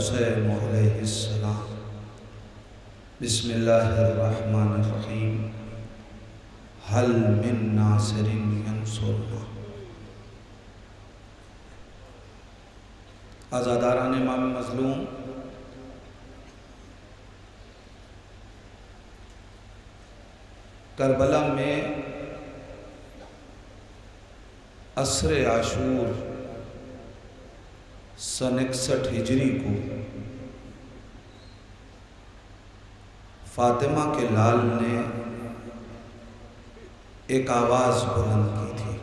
الحسین علیہ السلام۔ بسم اللہ الرحمن الرحیم۔ حل من ناصر ینصرنا۔ آزاداران امام مظلوم، کربلا میں عصر عاشور سن 61 ہجری کو فاطمہ کے لال نے ایک آواز بلند کی تھی،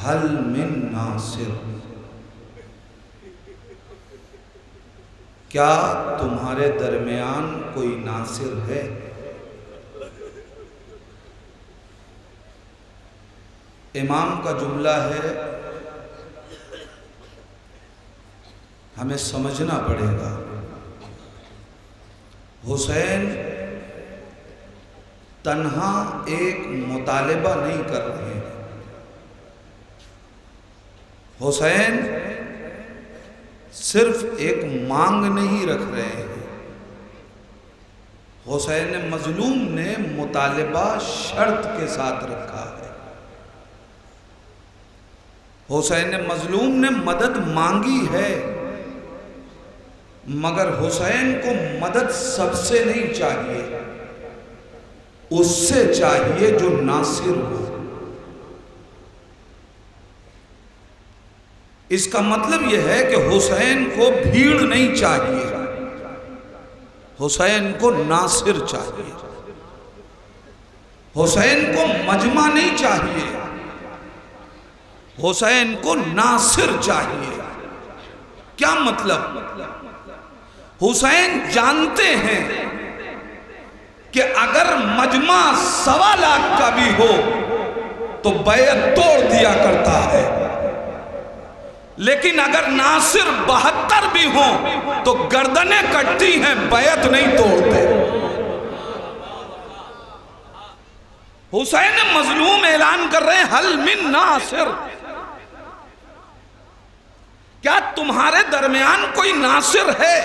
حل من ناصر، کیا تمہارے درمیان کوئی ناصر ہے؟ امام کا جملہ ہے، ہمیں سمجھنا پڑے گا۔ حسین تنہا ایک مطالبہ نہیں کر رہے ہیں، حسین صرف ایک مانگ نہیں رکھ رہے ہیں، حسین مظلوم نے مطالبہ شرط کے ساتھ رکھا ہے۔ حسین مظلوم نے مدد مانگی ہے، مگر حسین کو مدد سب سے نہیں چاہیے، اس سے چاہیے جو ناصر ہو۔ اس کا مطلب یہ ہے کہ حسین کو بھیڑ نہیں چاہیے، حسین کو ناصر چاہیے، حسین کو مجمع نہیں چاہیے، حسین کو ناصر چاہیے۔ کیا مطلب؟ حسین جانتے ہیں کہ اگر مجمع 1.25 لاکھ کا بھی ہو تو بیعت توڑ دیا کرتا ہے، لیکن اگر ناصر 72 بھی ہوں تو گردنیں کٹتی ہیں، بیعت نہیں توڑتے۔ حسین مظلوم اعلان کر رہے ہیں، حل من ناصر، کیا تمہارے درمیان کوئی ناصر ہے؟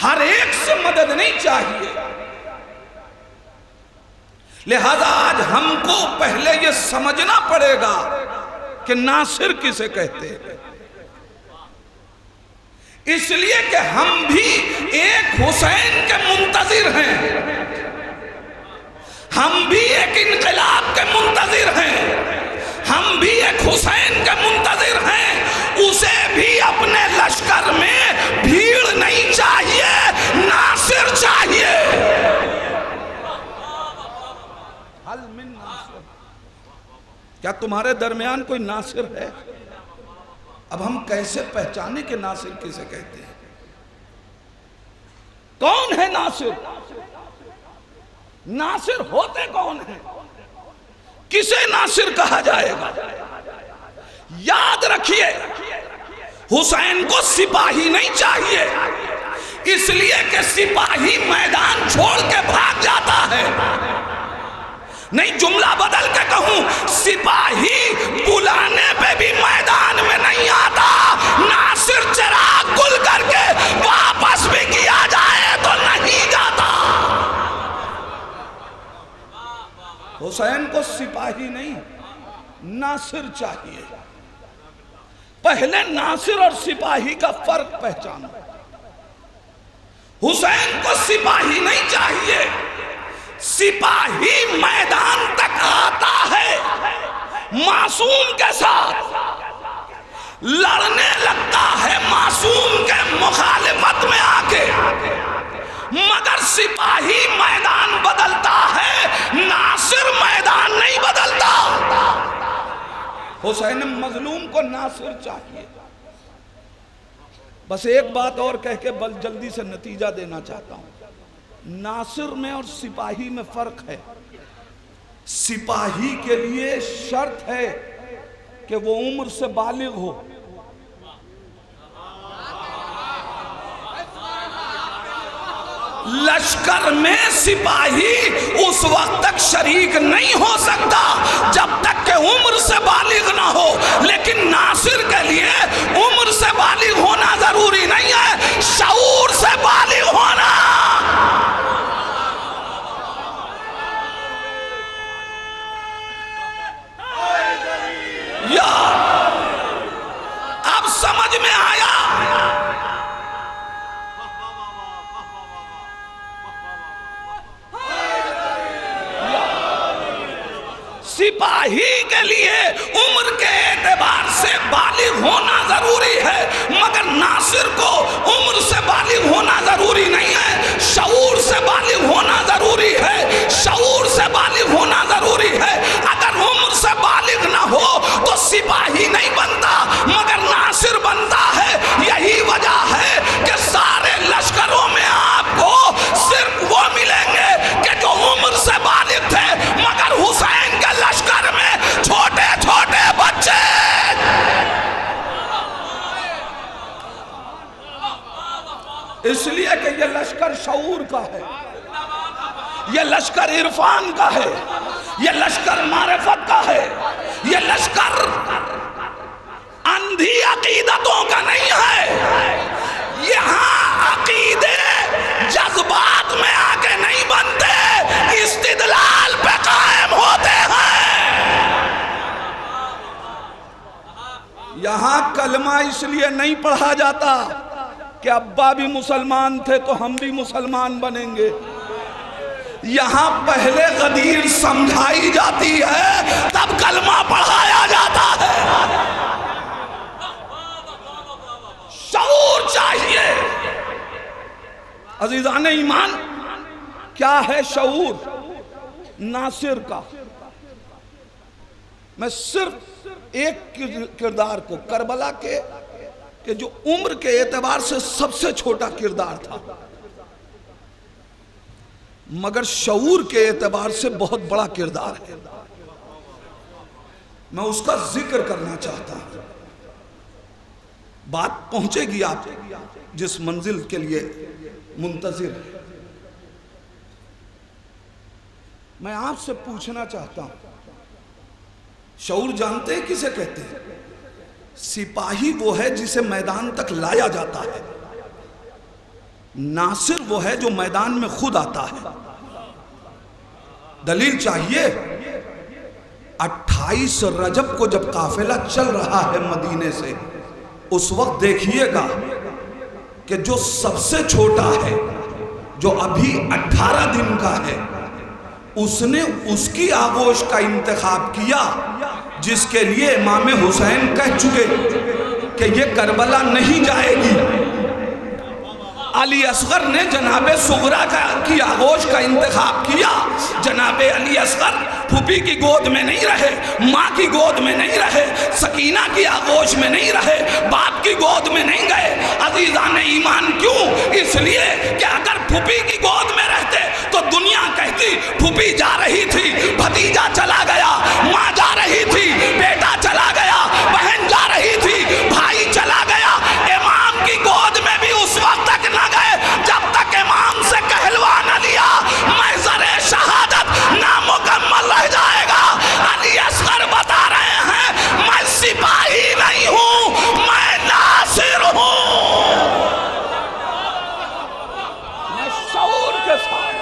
ہر ایک سے مدد نہیں چاہیے، لہذا آج ہم کو پہلے یہ سمجھنا پڑے گا کہ ناصر کسے کہتے ہیں، اس لیے کہ ہم بھی ایک حسین کے منتظر ہیں، ہم بھی ایک انقلاب کے منتظر ہیں، ہم بھی ایک حسین کے منتظر ہیں۔ اسے بھی اپنے لشکر میں بھیڑ نہیں چاہیے، ناصر چاہیے۔ حل من ناصر، کیا تمہارے درمیان کوئی ناصر ہے؟ اب ہم کیسے پہچانے کہ ناصر کسے کہتے ہیں؟ کون ہے ناصر؟ ناصر ہوتے کون ہیں؟ کسے ناصر کہا جائے گا؟ یاد رکھیے، حسین کو سپاہی نہیں چاہیے، اس لیے کہ سپاہی میدان چھوڑ کے بھاگ جاتا ہے۔ نہیں، جملہ بدل کے کہوں، سپاہی بلانے پہ بھی میدان میں نہیں آتا، ناصر چراغ گل کر کے واپس بھی کیا جائے تو نہیں جاتا۔ حسین کو سپاہی نہیں، ناصر چاہیے۔ پہلے ناصر اور سپاہی کا فرق پہچانو۔ حسین کو سپاہی نہیں چاہیے، سپاہی میدان تک آتا ہے، معصوم کے ساتھ لڑنے لگتا ہے، معصوم کے مخالفت میں آ کے، مگر سپاہی میدان بدلتا ہے، ناصر میدان نہیں بدلتا۔ حسین مظلوم کو ناصر چاہیے۔ بس ایک بات اور کہہ کے بل جلدی سے نتیجہ دینا چاہتا ہوں، ناصر میں اور سپاہی میں فرق ہے۔ سپاہی کے لیے شرط ہے کہ وہ عمر سے بالغ ہو، لشکر میں سپاہی اس وقت تک شریک نہیں ہو سکتا جب تک کہ عمر سے بالغ نہ ہو، لیکن ناصر کے لیے عمر کے اعتبار سے بالغ ہونا ضروری ہے، مگر ناصر کو عمر سے بالغ ہونا ضروری نہیں ہے، شعور سے بالغ ہونا ضروری ہے، شعور سے بالغ ہونا ضروری ہے۔ اگر عمر سے بالغ نہ ہو تو سپاہی نہیں بنتا مگر ناصر بنتا ہے۔ یہی وجہ ہے کہ سارے لشکروں میں آپ کو صرف وہ ملیں گے کہ جو عمر سے بالغ تھے، مگر حسین کے لشکر میں چھوٹے چھوٹے بچے۔ اس لیے کہ یہ لشکر شعور کا ہے، یہ لشکر عرفان کا ہے، یہ لشکر معرفت کا ہے، یہ لشکر اندھی عقیدتوں کا نہیں ہے۔ یہاں عقیدے جذبات میں آگے نہیں بنتے، استدلال پہ قائم ہوتے ہیں۔ یہاں کلمہ اس لیے نہیں پڑھا جاتا کہ ابا بھی مسلمان تھے تو ہم بھی مسلمان بنیں گے۔ یہاں پہلے غدیر سمجھائی جاتی ہے تب کلمہ پڑھایا جاتا ہے۔ شعور چاہیے عزیزان ایمان۔ کیا ہے شعور ناصر کا؟ میں صرف ایک کردار کو، کربلا کے کہ جو عمر کے اعتبار سے سب سے چھوٹا کردار تھا مگر شعور کے اعتبار سے بہت بڑا کردار ہے، میں اس کا ذکر کرنا چاہتا ہوں۔ بات پہنچے گی آپ جس منزل کے لیے منتظر ہے۔ میں آپ سے پوچھنا چاہتا ہوں، شعور جانتے ہیں کسے کہتے ہیں؟ سپاہی وہ ہے جسے میدان تک لایا جاتا ہے، ناصر وہ ہے جو میدان میں خود آتا ہے۔ دلیل چاہیے؟ 28 رجب کو جب قافلہ چل رہا ہے مدینے سے، اس وقت دیکھیے گا کہ جو سب سے چھوٹا ہے، جو ابھی 18 دن کا ہے، اس نے اس کی آغوش کا انتخاب کیا جس کے لیے امام حسین کہہ چکے کہ یہ کربلا نہیں جائے گی۔ علی اصغر نے جناب صغرا کی آغوش کا انتخاب کیا۔ جناب علی اصغر پھوپھی کی گود میں نہیں رہے، ماں کی گود میں نہیں رہے، سکینہ کی آغوش میں نہیں رہے، باپ کی گود میں نہیں گئے۔ عزیزان ایمان کیوں؟ اس لیے کہ اگر پھوپھی کی گود میں رہتے تو دنیا کہتی پھوپھی جا رہی تھی، بھتیجا چلا گیا، ماں جا رہی تھی، بیٹا چلا گیا، بہن جا رہی تھی، بھائی چلا گیا۔ امام کی گود میں بھی اس وقت تک نہ گئے جب تک امام سے کہلوا نہ لیا محضر شہادت نامکمل رہ جائے گا۔ علی اصغر بتا رہے ہیں میں سپاہی نہیں ہوں، میں ناصر ہوں۔ میں شعور کے ساتھ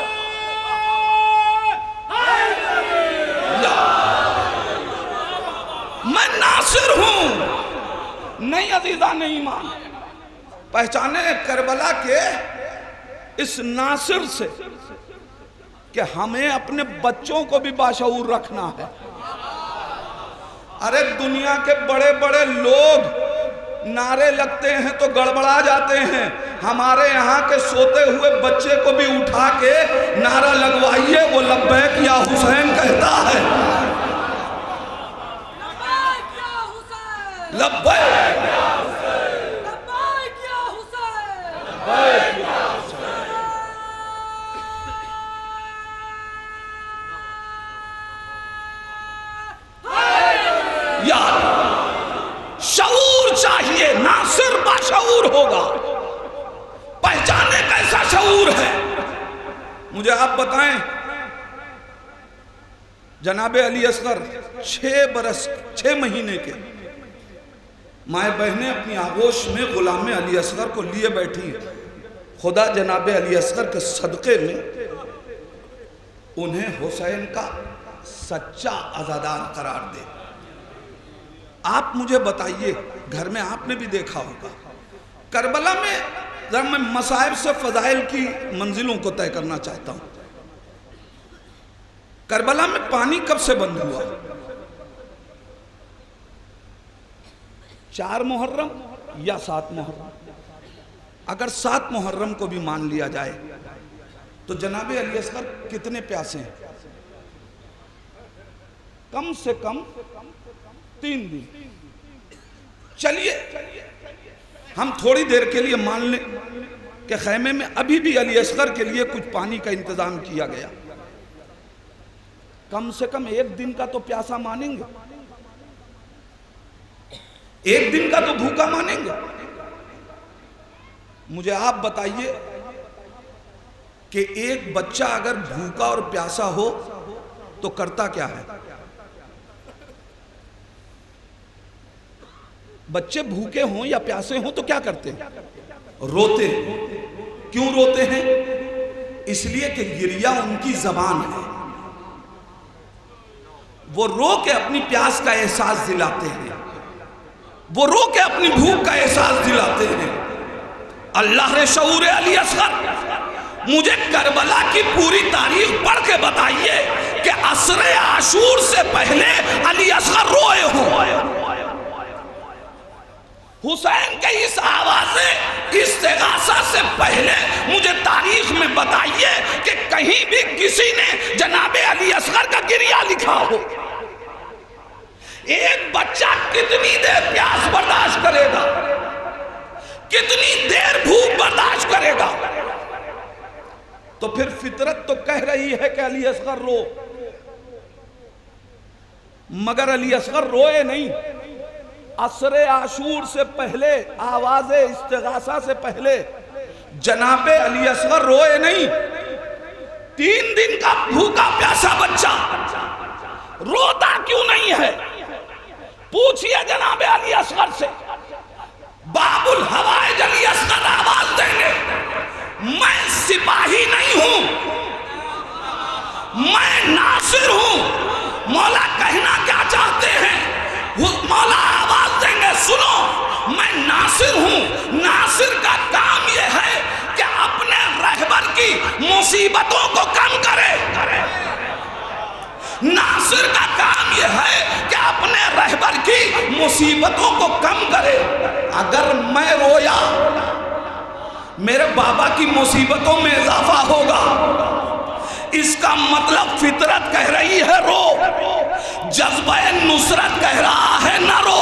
میں ناصر ہوں۔ نہیں عزیزان ایمان، پہچانے کربلا کے اس ناصر سے کہ ہمیں اپنے بچوں کو بھی باشعور رکھنا ہے۔ ارے دنیا کے بڑے بڑے لوگ نعرے لگتے ہیں تو گڑبڑا جاتے ہیں، ہمارے یہاں کے سوتے ہوئے بچے کو بھی اٹھا کے نعرہ لگوائیے، وہ لبیک یا حسین کہتا ہے۔ لبیک یا حسین، لبیک یا حسین، لبیک یا حسین۔ یاد شعور چاہیے، ناصر باشعور ہوگا۔ پہچانے کیسا شعور ہے؟ مجھے آپ بتائیں، جناب علی اصغر 6 مہینے کے، مائیں بہنیں اپنی آغوش میں غلام علی اصغر کو لیے بیٹھی ہیں۔ خدا جناب علی اصغر کے صدقے میں انہیں حسین کا سچا عزادار قرار دے۔ آپ مجھے بتائیے، گھر میں آپ نے بھی دیکھا ہوگا، کربلا میں ذرا میں مصائب سے فضائل کی منزلوں کو طے کرنا چاہتا ہوں۔ کربلا میں پانی کب سے بند ہوا؟ 4 محرم یا 7 محرم؟ اگر 7 محرم کو بھی مان لیا جائے تو جناب علی اصغر کتنے پیاسے ہیں؟ کم سے کم 3 دن۔ چلیے ہم تھوڑی دیر کے لیے مان لیں کہ خیمے میں ابھی بھی علی اصغر کے لیے کچھ پانی کا انتظام کیا گیا، کم سے کم 1 دن کا تو پیاسا مانیں گے، 1 دن کا تو بھوکا مانیں گے۔ مجھے آپ بتائیے کہ ایک بچہ اگر بھوکا اور پیاسا ہو تو کرتا کیا ہے؟ بچے بھوکے ہوں یا پیاسے ہوں تو کیا کرتے ہیں؟ روتے ہیں۔ کیوں روتے ہیں؟ اس لیے کہ گریہ ان کی زبان ہے، وہ رو کے اپنی پیاس کا احساس دلاتے ہیں، وہ رو کے اپنی بھوک کا احساس دلاتے ہیں۔ اللہ نے شعور علی اصغر مجھے کربلا کی پوری تاریخ پڑھ کے بتائیے کہ عصر عاشور سے پہلے علی اصغر روئے ہوں۔ حسین کے اس آواز استغاثہ سے پہلے مجھے تاریخ میں بتائیے کہ کہیں بھی کسی نے جناب علی اصغر کا گریہ لکھا ہو۔ ایک بچہ کتنی دیر پیاس برداشت کرے گا؟ کتنی دیر بھوک برداشت کرے گا؟ تو پھر فطرت تو کہہ رہی ہے کہ علی اصغر رو، مگر علی اصغر روئے نہیں۔ عصر عاشور سے پہلے، آواز استغاثہ سے پہلے جناب علی اصغر روئے نہیں۔ 3 دن کا بھوکا پیاسا بچہ روتا کیوں نہیں ہے؟ پوچھئے جناب علی اصغر سے۔ باب الحوائج علی اصغر آواز دیں گے، میں سپاہی نہیں ہوں، میں ناصر ہوں۔ مولا کہنا کیا چاہتے ہیں؟ مولا آواز دیں گے، سنو میں ناصر ہوں۔ ناصر کا کام یہ ہے کہ اپنے رہبر کی مصیبتوں کو کم کرے۔ ناصر کا کام یہ ہے کہ اپنے رہبر کی مصیبتوں کو کم کرے۔ اگر میں رویا میرے بابا کی مصیبتوں میں اضافہ ہوگا، اس کا مطلب فطرت کہہ رہی ہے رو، جذبہ نصرت کہہ رہا ہے نہ رو۔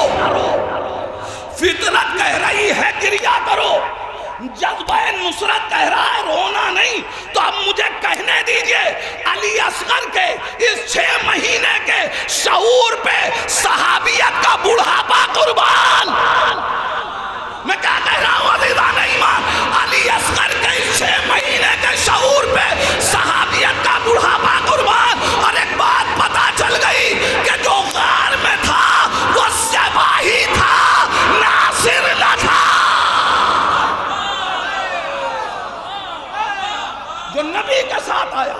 فطرت کہہ رہی ہے گریہ کرو، جذبہ نصرت کہہ رہا ہے رونا نہیں۔ تو اب مجھے کہنے دیجئے علی اصغر کے اس 6 مہینے کے شعور پہ صحابیت کا بڑھاپا قربان۔ میں کیا کہہ رہا ہوں عزیزان ایمان؟ علی اصغر کے اس 6 مہینے کے شعور پہ صحابیت کا بڑھاپا قربان۔ اور ایک بات پتا چل گئی کہ جو غار میں تھا وہ سپاہی تھا، ناصر نہ تھا۔ جو نبی کے ساتھ آیا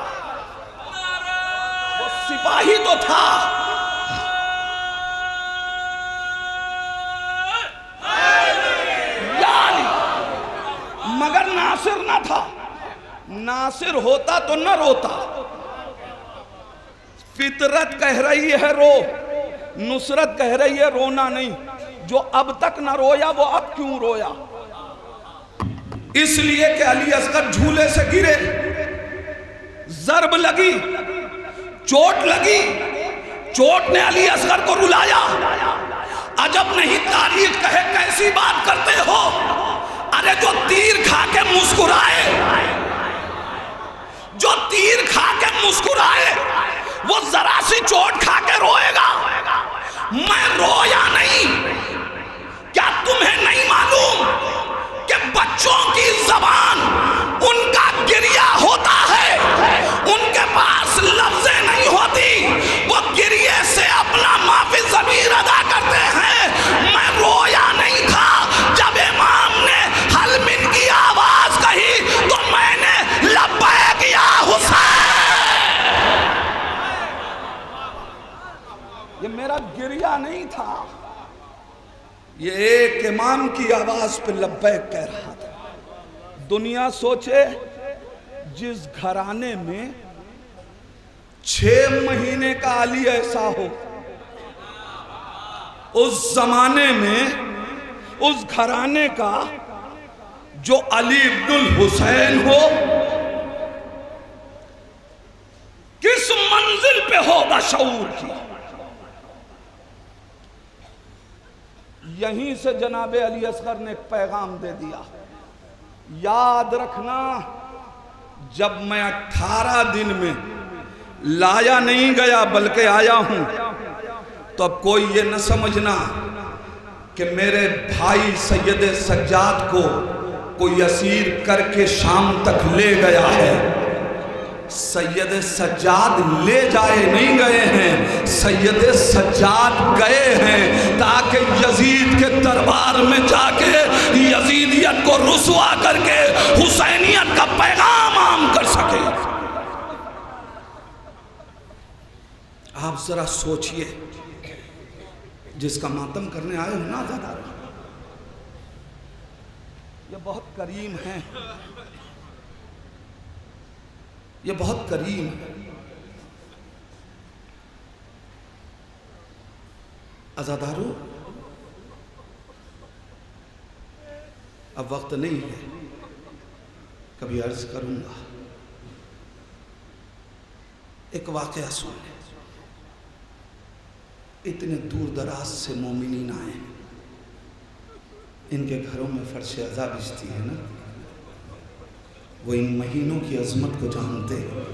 وہ سپاہی تو تھا، مگر ناصر نہ تھا۔ ناصر ہوتا تو نہ روتا۔ فطرت کہہ رہی ہے رو، نصرت کہہ رہی ہے رونا نہیں۔ جو اب تک نہ رویا وہ اب کیوں رویا؟ اس لیے کہ علی اصغر جھولے سے گرے، ضرب لگی، چوٹ لگی، چوٹ نے علی اصغر کو رلایا۔ عجب نہیں تاریخ کہے کیسی بات کرتے ہو۔ ارے جو تیر کھا کے مسکرائے، جو تیر کھا کے مسکرائے وہ ذرا سی چوٹ کھا کے روئے گا۔ میں رویا نہیں۔ کیا تمہیں نہیں معلوم کہ بچوں کی زبان ان کا گریہ ہوتا ہے، ان کے پاس لفظیں نہیں ہوتی، وہ گریہ سے اپنا معافی ضمیر ادا کرتے ہیں۔ میں رویا نہیں تھا جب امام نے حل من کی آواز کہی تو میں نے لبیک یا حسین۔ یہ میرا گریہ نہیں تھا، یہ ایک امام کی آواز پہ لبیک کہہ رہا تھا۔ دنیا سوچے جس گھرانے میں 6 مہینے کا علی ایسا ہو، اس زمانے میں اس گھرانے کا جو علی ابن الحسین ہو کس منزل پہ ہوگا شعور کی. یہیں سے جناب علی اصغر نے ایک پیغام دے دیا. یاد رکھنا جب میں 18 دن میں لایا نہیں گیا بلکہ آیا ہوں تو اب کوئی یہ نہ سمجھنا کہ میرے بھائی سید سجاد کو کوئی اسیر کر کے شام تک لے گیا ہے. سید سجاد لے جائے نہیں گئے ہیں، سید سجاد گئے ہیں تاکہ یزید کے دربار میں جا کے یزیدیت کو رسوا کر کے حسینیت کا پیغام عام کر سکے. آپ ذرا سوچئے، جس کا ماتم کرنے آئے ہو نا زیادہ یہ بہت کریم ہیں، یہ بہت کریم ہے. عزادارو اب وقت نہیں ہے، کبھی عرض کروں گا. ایک واقعہ سن لیں. اتنے دور دراز سے مومنین آئے ہیں، ان کے گھروں میں فرش عزا بچتی ہے نا، وہ ان مہینوں کی عظمت کو جانتے ہیں.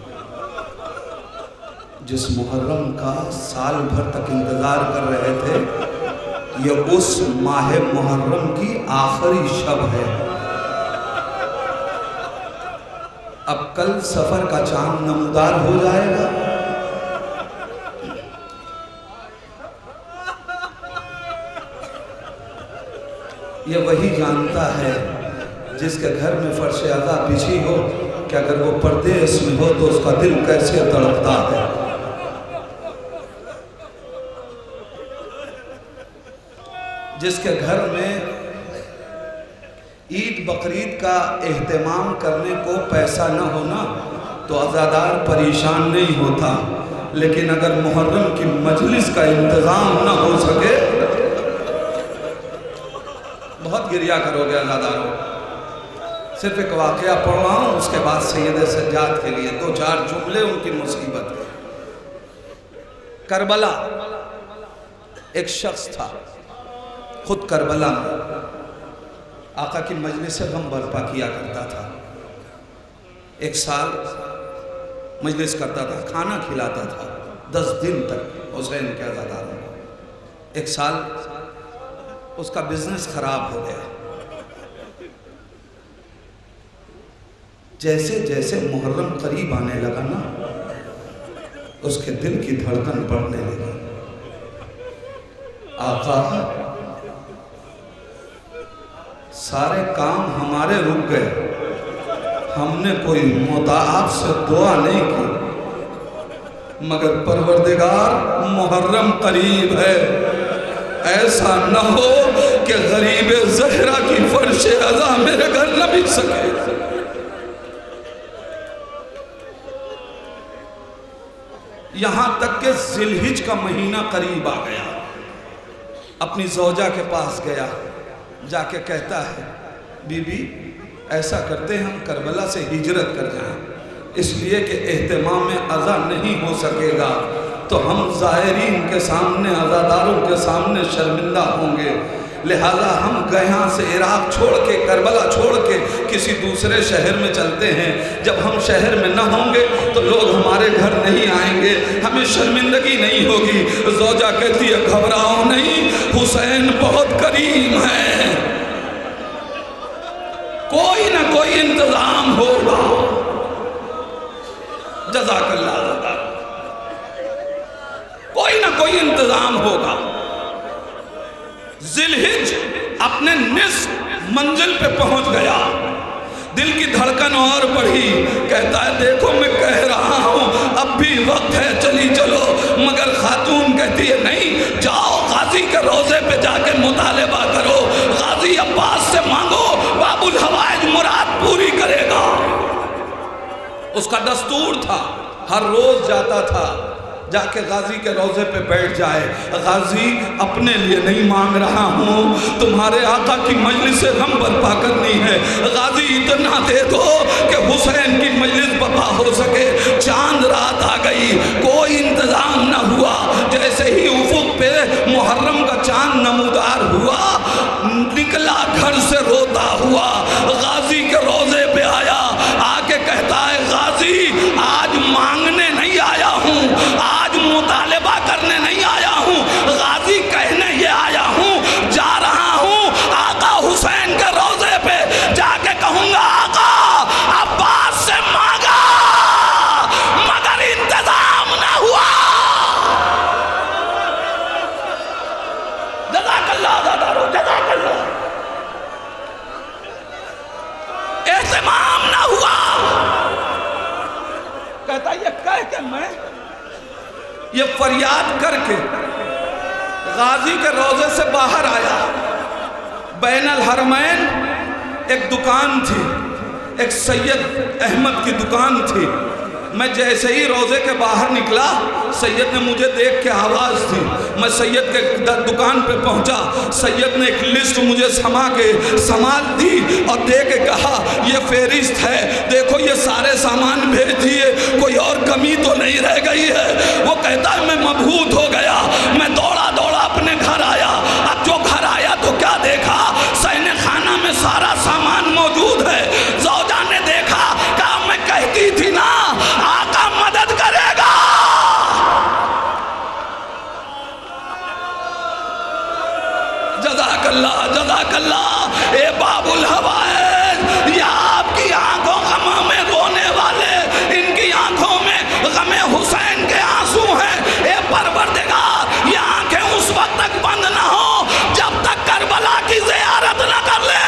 جس محرم کا سال بھر تک انتظار کر رہے تھے، یہ اس ماہ محرم کی آخری شب ہے. اب کل سفر کا چاند نمودار ہو جائے گا. یہ وہی جانتا ہے جس کے گھر میں فرش عزا بچھی ہو کہ اگر وہ پردیس میں ہو تو اس کا دل کیسے تڑپتا ہے. جس کے گھر میں عید بقرعید کا اہتمام کرنے کو پیسہ نہ ہونا تو عزادار پریشان نہیں ہوتا، لیکن اگر محرم کی مجلس کا انتظام نہ ہو سکے بہت گریہ کرو گے عزاداروں. صرف ایک واقعہ پڑھ رہا ہوں، اس کے بعد سید سجاد کے لیے 2-4 جملے ان کی مصیبت ہے. کربلا ایک شخص تھا، خود کربلا میں آقا کی مجلس غم برپا کیا کرتا تھا. 1 سال مجلس کرتا تھا، کھانا کھلاتا تھا 10 دن تک حسین کے عزاداروں کو. 1 سال اس کا بزنس خراب ہو گیا. جیسے جیسے محرم قریب آنے لگا نا، اس کے دل کی دھڑکن بڑھنے لگی. آقا سارے کام ہمارے رک گئے، ہم نے کوئی متعاب سے دعا نہیں کی، مگر پروردگار محرم قریب ہے، ایسا نہ ہو کہ غریب زہرہ کی فرش عزا میرے گھر نہ بچ سکے. یہاں تک کہ ذی الحجہ کا مہینہ قریب آ گیا. اپنی زوجہ کے پاس گیا، جا کے کہتا ہے بی بی ایسا کرتے ہیں ہم کربلا سے ہجرت کر جائیں، اس لیے کہ اہتمام عزا نہیں ہو سکے گا تو ہم زائرین کے سامنے، عزاداروں کے سامنے شرمندہ ہوں گے، لہذا ہم یہاں سے عراق چھوڑ کے، کربلا چھوڑ کے کسی دوسرے شہر میں چلتے ہیں. جب ہم شہر میں نہ ہوں گے تو لوگ ہمارے گھر نہیں آئیں گے، ہمیں شرمندگی نہیں ہوگی. زوجہ کہتی ہے گھبراؤ نہیں، حسین بہت کریم ہے، کوئی نہ کوئی انتظام ہوگا. جزاک اللہ عزادار، کوئی نہ کوئی انتظام ہوگا. ذی الحجہ اپنے نصف منزل پہ پہنچ گیا، دل کی دھڑکن اور بڑھی. کہتا ہے دیکھو میں کہہ رہا ہوں اب بھی وقت ہے، چلی چلو. مگر خاتون کہتی ہے نہیں، جاؤ غازی کے روزے پہ جا کے مطالبہ کرو، غازی عباس سے مانگو، باب الحوائج مراد پوری کرے گا. اس کا دستور تھا، ہر روز جاتا تھا جا کے غازی کے روضے پہ بیٹھ جائے. غازی اپنے لیے نہیں مانگ رہا ہوں، تمہارے آقا کی مجلس غم برپا کرنی ہے. غازی اتنا دے دو کہ حسین کی مجلس برپا ہو سکے. چاند رات آ گئی، کوئی انتظام نہ ہوا. جیسے ہی افق پہ محرم کا چاند نمودار ہوا، نکلا گھر سے روتا ہوا، غازی کے روضے پہ آیا. آ کے کہتا ہے غازی آج مانگنے نہیں آیا ہوں، آج مطالبہ کرنے نہیں آیا ہوں، غازی کہنے یہ آیا ہوں. جا رہا ہوں آقا حسین کے روضے پہ، جا کے کہوں گا آقا عباس سے مانگا مگر انتظام نہ ہوا. جزاک اللہ دادارو، جزاک اللہ. اہتمام نہ ہوا. کہتا یہ کہہ کے میں یہ فریاد کر کے غازی کے روضے سے باہر آیا. بین الحرمین ایک دکان تھی، ایک سید احمد کی دکان تھی. میں جیسے ہی روضے کے باہر نکلا، سید نے مجھے دیکھ کے آواز دی. میں سید کے دکان پہ پہنچا. سید نے ایک لسٹ مجھے سمال دی اور دے کے کہا یہ فہرست ہے، دیکھو یہ سارے سامان بھیج دیے، کوئی اور کمی تو نہیں رہ گئی ہے. وہ کہتا ہے میں مبہوت ہو گیا، میں دوڑا دوڑا اپنے گھر آیا. اب جو گھر آیا تو کیا دیکھا، سینے خانہ میں سارا سامان موجود ہے. زوجہ نے دیکھا، کہا میں کہتی تھی نا آقا مدد کرے گا. جزاک اللہ، جزاک اللہ. اے باب الحوائج، یہ آپ کی آنکھوں غموں میں رونے والے، ان کی آنکھوں میں غم حسین کے آنسو ہیں. اے پروردگار، یہ آنکھیں اس وقت تک بند نہ ہو جب تک کربلا کی زیارت نہ کر لے.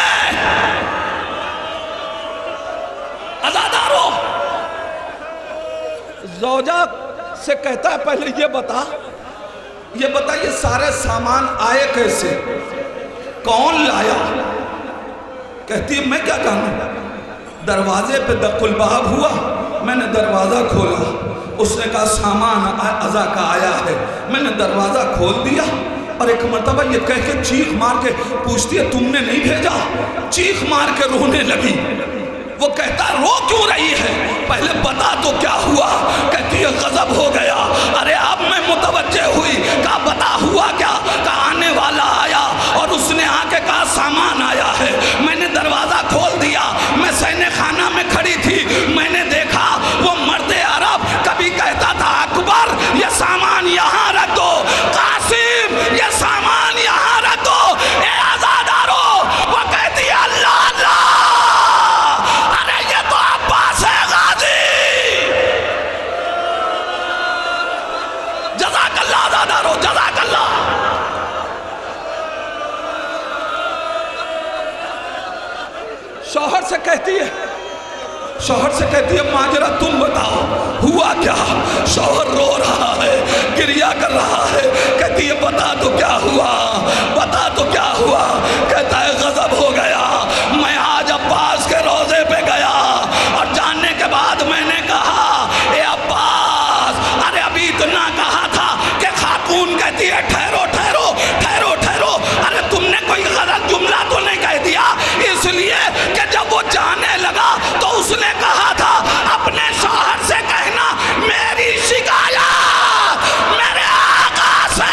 عزادارو، زوجہ سے کہتا ہے پہلے یہ بتا یہ سارے سامان آئے کیسے، کون لایا؟ کہتی ہے میں کیا جانوں. دروازے پہ دق الباب ہوا، میں نے دروازہ کھولا، اس نے کہا سامان عزا کا آیا ہے. میں نے دروازہ کھول دیا اور ایک مرتبہ یہ کہہ کے چیخ مار کے پوچھتی ہے تم نے نہیں بھیجا. چیخ مار کے رونے لگی. وہ کہتا رو کیوں رہی ہے، پہلے بتا تو کیا ہوا. کہتی ہے غضب ہو گیا. ارے اب میں متوجہ ہوئی. کہا بتا ہوا کیا. کہا آنے والا آیا اور اس نے آ کے کہا سامان آیا ہے. میں نے دروازہ کھول دیا، میں سینے خانہ میں کھڑی تھی، میں نے دیکھا وہ مرد عرب کبھی کہتا تھا اکبر یہ سامان یہاں رکھ دو، قاسم یہ سامان یہاں رکھ دو. اے عزادارو، وہ کہتی ہے اللہ اللہ، جزاک اللہ. شوہر سے کہتی ہے ماجرا تم بتاؤ ہوا کیا. شوہر رو رہا ہے، گریہ کر رہا ہے. کہتی ہے بتا تو کیا ہوا، بتا تو کیا ہوا. کہتا ہے غضب ہو گیا. میں آج عباس کے روضے پہ گیا اور جاننے کے بعد میں نے کہا اے عباس، ارے ابھی اتنا کہا تھا کہ خاتون کہتی ہے ٹھہرو ٹھہرو ٹھہرو ٹھہرو. ارے تم نے کوئی غلط جملہ تو نہیں کہہ دیا. اس لیے کہ جب وہ جانے لگا تو اس نے کہا تھا اپنے شوہر سے کہنا میری شکایت میرے آقا سے.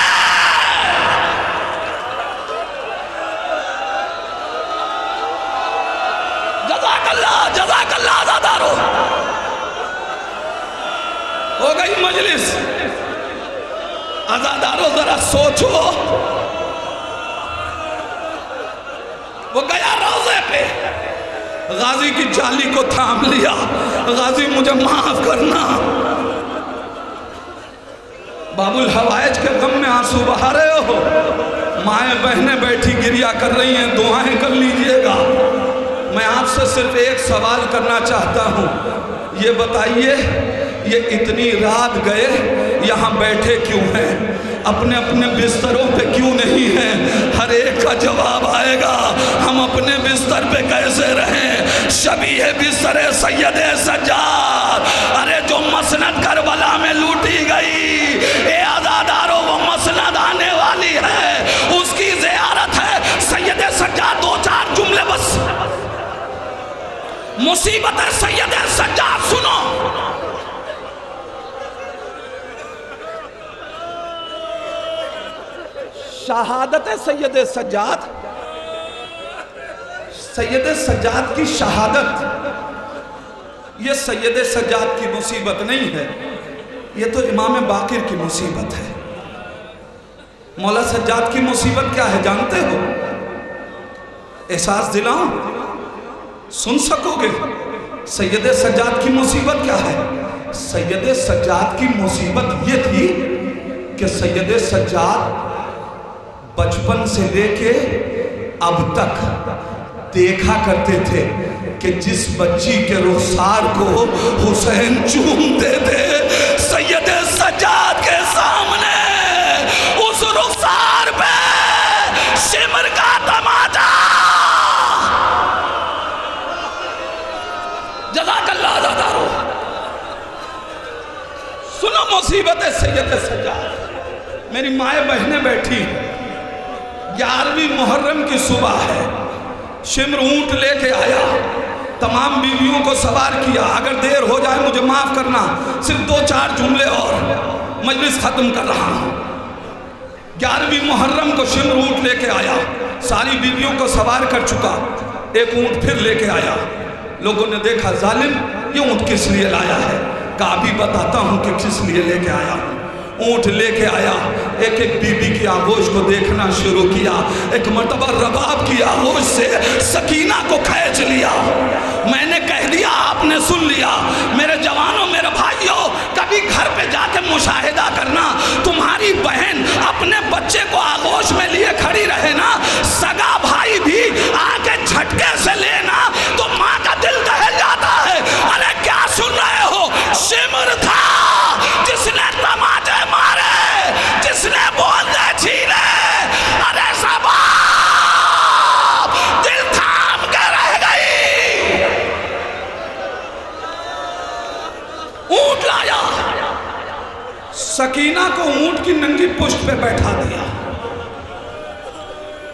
جزاک اللہ، جزاک اللہ. عزادارو، ہو گئی مجلس. عزادارو ذرا سوچو، وہ گیا روضے پہ، غازی کی جالی کو تھام لیا. غازی مجھے معاف کرنا. باب الحوائج کے غم میں آنسو بہا رہے ہو، مائیں بہنیں بیٹھی گریہ کر رہی ہیں، دعائیں کر لیجئے گا. میں آپ سے صرف ایک سوال کرنا چاہتا ہوں. یہ بتائیے یہ اتنی رات گئے یہاں بیٹھے کیوں ہیں، اپنے اپنے بستروں پہ کیوں نہیں ہیں؟ ہر ایک کا جواب آئے گا. ہم اپنے بستر پہ کیسے رہیں؟ شبیہ بستر سید سجاد، ارے جو مسند کربلا میں لوٹی گئی، مصیبت سید سجاد سنو. شہادت سید سجاد، سید سجاد کی شہادت، یہ سید سجاد کی مصیبت نہیں ہے، یہ تو امام باقر کی مصیبت ہے. مولا سجاد کی مصیبت کیا ہے جانتے ہو؟ احساس دلاؤں، سن سکو گے؟ سید سجاد کی مصیبت کیا ہے؟ سید سجاد کی مصیبت یہ تھی کہ سید سجاد بچپن سے لے کے اب تک دیکھا کرتے تھے کہ جس بچی کے رخسار کو حسین چومتے تھے، سید سجاد کے سامنے اس رخسار پہ شمر کا تماچا. جزاک اللہ زادارو. سنو مصیبت سید سجاد. میری مائیں بہنیں بیٹھی، 11ویں محرم کی صبح ہے، شمر اونٹ لے کے آیا، تمام بیویوں کو سوار کیا. اگر دیر ہو جائے مجھے معاف کرنا، صرف 2-4 جملے اور مجلس ختم کر رہا ہوں. 11ویں محرم کو شمر اونٹ لے کے آیا، ساری بیویوں کو سوار کر چکا، ایک اونٹ پھر لے کے آیا. لوگوں نے دیکھا ظالم یہ اونٹ کس لیے لایا ہے؟ کہا ابھی بتاتا ہوں کہ کس لیے لے کے آیا ہوں. اونٹ لے کے آیا، ایک ایک بی بی کی آغوش کو دیکھنا شروع کیا. ایک مرتبہ رباب کی آغوش سے سکینہ کو کھینچ لیا. میں نے کہہ دیا، آپ نے سن لیا. میرے جوانوں، میرے بھائیوں، کبھی گھر پہ جا کے مشاہدہ کرنا، تمہاری بہن اپنے بچے کو آغوش میں لیے کھڑی رہے نا، سگا بھائی بھی آگے جھٹکے سے لینا تو ماں کا دل دہل جاتا ہے. ارے کیا سن رہے ہو؟ شمر تھا جس نے تماچے مارے، جس نے بولنے چھینے. ارے سباب دل تھام کے رہ گئی. اونٹ لایا، سکینہ کو اونٹ کی ننگی پشت پہ بیٹھا دیا.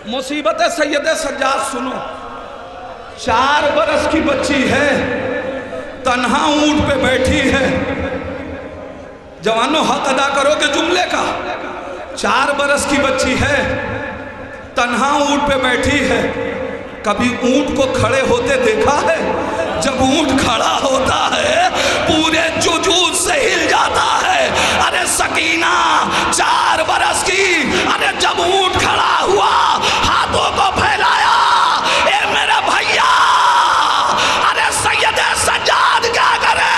مصیبت سید سجاد سنو. 4 برس کی بچی ہے، تنہا اونٹ پہ بیٹھی ہے. جوانوں حق ادا کرو کہ جملے کا. 4 برس کی بچی ہے، تنہا اونٹ پہ بیٹھی ہے. کبھی اونٹ کو کھڑے ہوتے دیکھا ہے؟ جب اونٹ کھڑا ہوتا ہے پورے وجود سے ہل جاتا ہے. ارے سکینہ 4 برس کی، ارے جب اونٹ کھڑا ہوا ہاتھوں کو پھیلایا. اے میرے بھائیا، ارے سید سجاد کیا کرے؟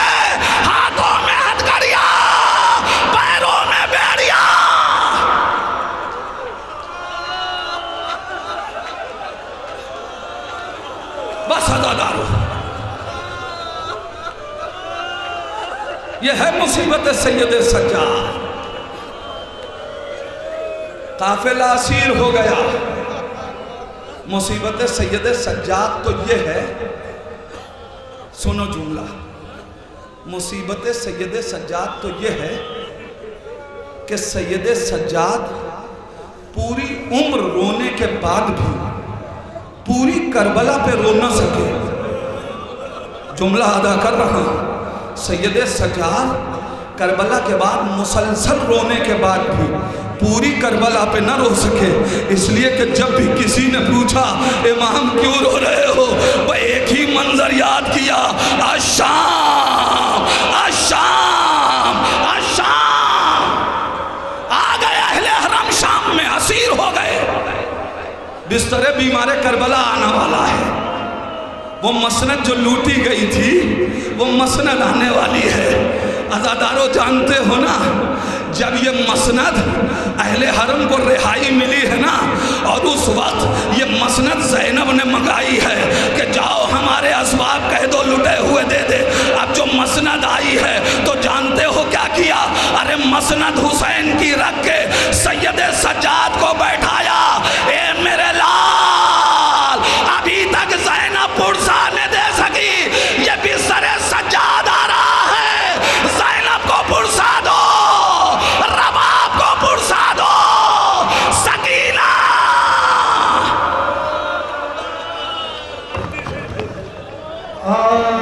ہاتھوں میں ہتھکڑیاں، پیروں میں بیڑیاں. بس عزادارو، یہ ہے مصیبت سید سجاد. قافلہ اسیر ہو گیا. مصیبت سید سجاد تو یہ ہے، سنو جملہ، مصیبت سید سجاد تو یہ ہے کہ سید سجاد پوری عمر رونے کے بعد بھی پوری کربلا پہ رو نہ سکے. جملہ ادا کر رہا ہوں. سید سجاد کربلا کے بعد مسلسل رونے کے بعد بھی پوری کربلا پہ نہ رو سکے، اس لیے کہ جب بھی کسی نے پوچھا امام کیوں رو رہے ہو، وہ ایک ہی منظر یاد کیا، الشام الشام الشام. آ گئے اہل حرم، شام میں اسیر ہو گئے. بستر بیمار کربلا آنا والا ہے. وہ مسند جو لوٹی گئی تھی وہ مسند آنے والی ہے. عزادارو جانتے ہو نا، جب یہ مسند اہل حرم کو رہائی ملی ہے نا، اور اس وقت یہ مسند زینب نے منگائی ہے کہ جاؤ ہمارے اسباب کہہ دو لٹے ہوئے دے دے. اب جو مسند آئی ہے تو جانتے ہو کیا کیا؟ ارے مسند حسین کی رکھ کے سید سجاد کو بیٹھایا. اے میرے لال، ابھی تک زینب پرسا نے دے سکی، یہ بھی سر سجاد آ رہا ہے. زینب کو پرسا دو، رباب کو پرسا دو. سکینہ آہ